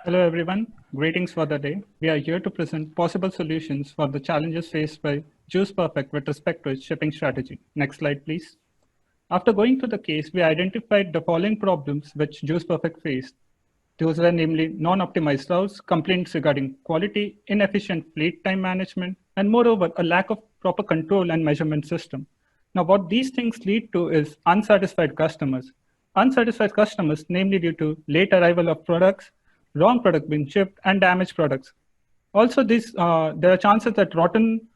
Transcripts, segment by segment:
Hello everyone, greetings for the day. We are here to present possible solutions for the challenges faced by Juice Perfect with respect to its shipping strategy. Next slide, please. After going through the case, we identified the following problems which Juice Perfect faced. Those were namely non-optimized routes, complaints regarding quality, inefficient fleet time management, and moreover, a lack of proper control and measurement system. Now, what these things lead to is unsatisfied customers. Unsatisfied customers, namely due to late arrival of products, wrong product being shipped, and damaged products. Also, there are chances that rotten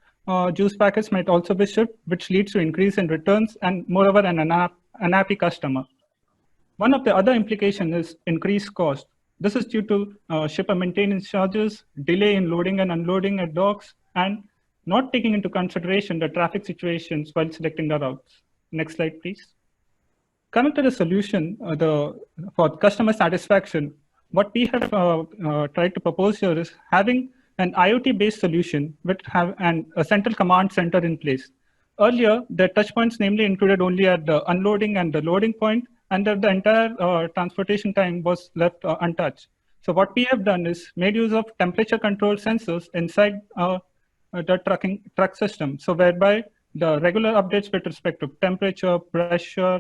juice packets might also be shipped, which leads to increase in returns and moreover an unhappy customer. One of the other implications is increased cost. This is due to shipper maintenance charges, delay in loading and unloading at docks, and not taking into consideration the traffic situations while selecting the routes. Next slide, please. Coming to the solution for customer satisfaction, what we have tried to propose here is having an IoT-based solution which have a central command center in place. Earlier, the touch points namely included only at the unloading and the loading point, and that the entire transportation time was left untouched. So what we have done is made use of temperature control sensors inside the truck system. So whereby the regular updates with respect to temperature, pressure,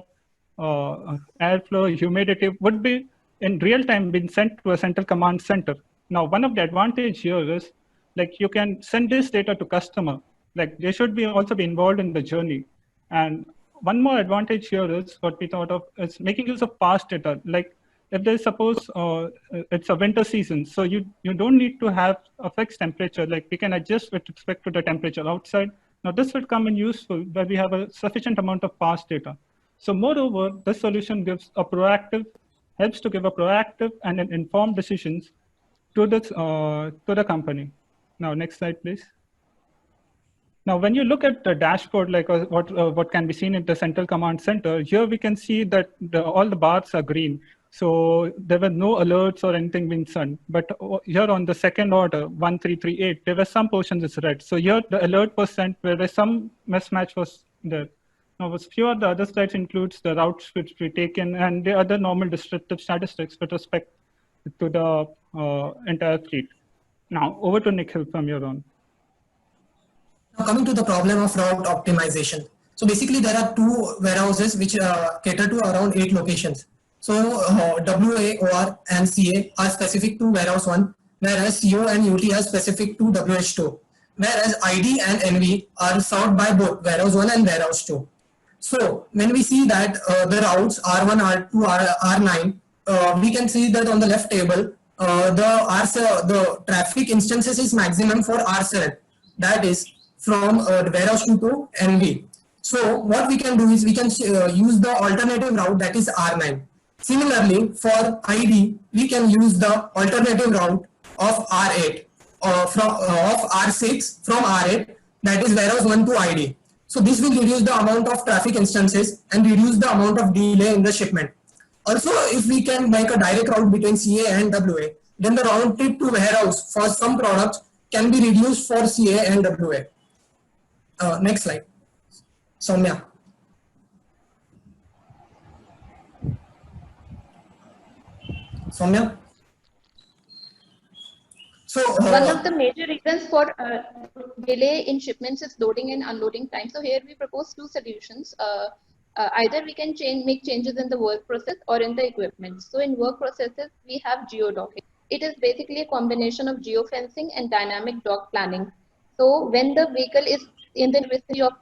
airflow, humidity would be in real time being sent to a central command center. Now, one of the advantage here is like you can send this data to customer. Like they should be also be involved in the journey. And one more advantage here is what we thought of is making use of past data. Like if there's suppose it's a winter season, so you don't need to have a fixed temperature. Like we can adjust with respect to the temperature outside. Now this would come in useful where we have a sufficient amount of past data. So moreover, this solution helps to give a proactive and an informed decisions to the company. Now, next slide, please. Now, when you look at the dashboard, like what can be seen in the central command center, here we can see that all the bars are green. So there were no alerts or anything being sent. But here on the second order, 1338, there were some portions is red. So here the alert was sent where some mismatch was there. Now, a few of the other slides includes the routes which we taken and the other normal descriptive statistics with respect to the entire fleet. Now, over to Nikhil from your own. Now coming to the problem of route optimization. So basically there are two warehouses which cater to around 8 locations. So WA, OR and CA are specific to warehouse 1, whereas CO and UT are specific to WH2, whereas ID and NV are served by both warehouse 1 and warehouse 2. So when we see that the routes R1, R2, R9, we can see that on the left table, the traffic instances is maximum for R7, that is from the warehouse 2 to NV. So what we can do is we can use the alternative route, that is R9. Similarly, for ID, we can use the alternative route of R8 of R6 from R8, that is warehouse 1 to ID. So this will reduce the amount of traffic instances and reduce the amount of delay in the shipment. Also, if we can make a direct route between CA and WA, then the round trip to warehouse for some products can be reduced for CA and WA. Next slide. Soumya. Soumya? So one of the major reasons for delay in shipments is loading and unloading time. So here we propose two solutions. Either we can make changes in the work process or in the equipment. So in work processes, we have geo-docking. It is basically a combination of geofencing and dynamic dock planning. So when the vehicle is in the vicinity of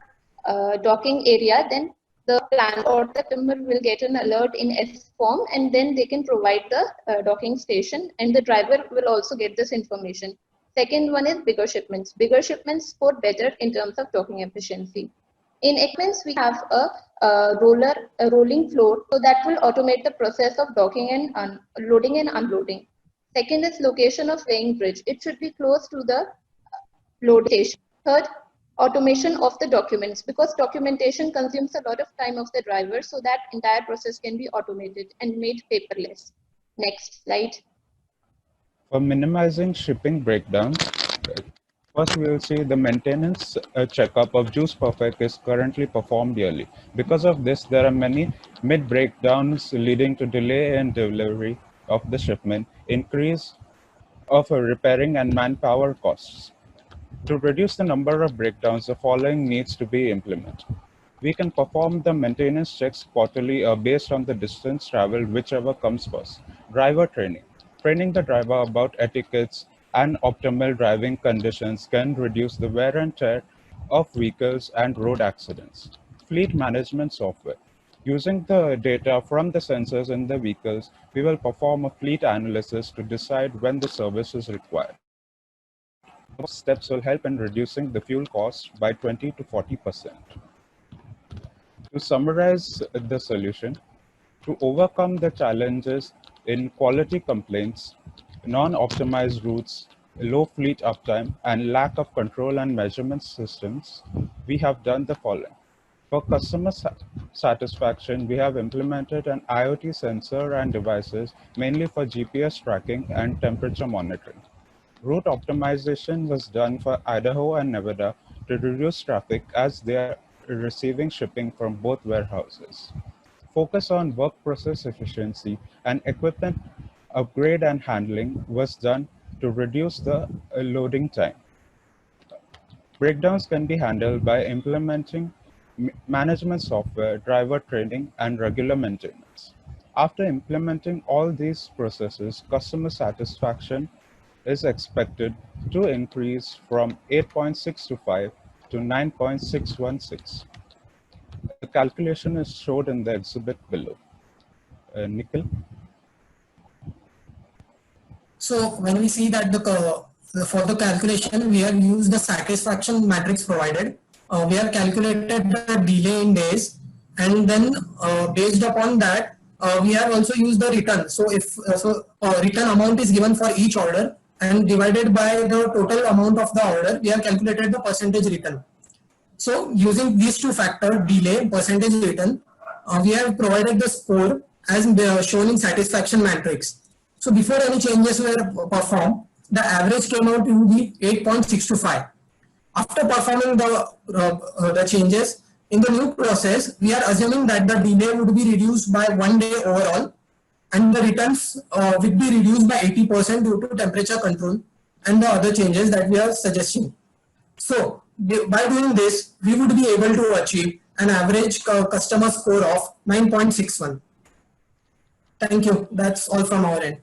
docking area, then the plan or the customer will get an alert in S form, and then they can provide the docking station, and the driver will also get this information. Second one is bigger shipments. Bigger shipments score better in terms of docking efficiency. In equipments, we have a rolling floor, so that will automate the process of docking and loading and unloading. Second is location of weighing bridge. It should be close to the load station. Third, automation of the documents, because documentation consumes a lot of time of the driver, so that entire process can be automated and made paperless. Next slide. For minimizing shipping breakdowns, first we will see the maintenance checkup of Juice Perfect is currently performed yearly. Because of this, there are many mid breakdowns leading to delay in delivery of the shipment, increase of repairing and manpower costs. To reduce the number of breakdowns, the following needs to be implemented. We can perform the maintenance checks quarterly based on the distance traveled, whichever comes first. Driver training. Training the driver about etiquettes and optimal driving conditions can reduce the wear and tear of vehicles and road accidents. Fleet management software. Using the data from the sensors in the vehicles, we will perform a fleet analysis to decide when the service is required. Those steps will help in reducing the fuel cost by 20 to 40%. To summarize the solution, to overcome the challenges in quality complaints, non-optimized routes, low fleet uptime, and lack of control and measurement systems, we have done the following. For customer satisfaction, we have implemented an IoT sensor and devices mainly for GPS tracking and temperature monitoring. Route optimization was done for Idaho and Nevada to reduce traffic as they are receiving shipping from both warehouses. Focus on work process efficiency and equipment upgrade and handling was done to reduce the loading time. Breakdowns can be handled by implementing management software, driver training, and regular maintenance. After implementing all these processes, customer satisfaction is expected to increase from 8.625 to 9.616. The calculation is showed in the exhibit below. Nikhil? So when we see that for the calculation, we have used the satisfaction matrix provided. We have calculated the delay in days, and then based upon that, we have also used the return. So if return amount is given for each order and divided by the total amount of the order, we have calculated the percentage return. So using these two factors, delay, percentage return, we have provided the score as shown in satisfaction matrix. So before any changes were performed, the average came out to be 8.625. After performing the changes in the new process, we are assuming that the delay would be reduced by 1 day overall, and the returns would be reduced by 80% due to temperature control and the other changes that we are suggesting. So by doing this, we would be able to achieve an average customer score of 9.61. Thank you. That's all from our end.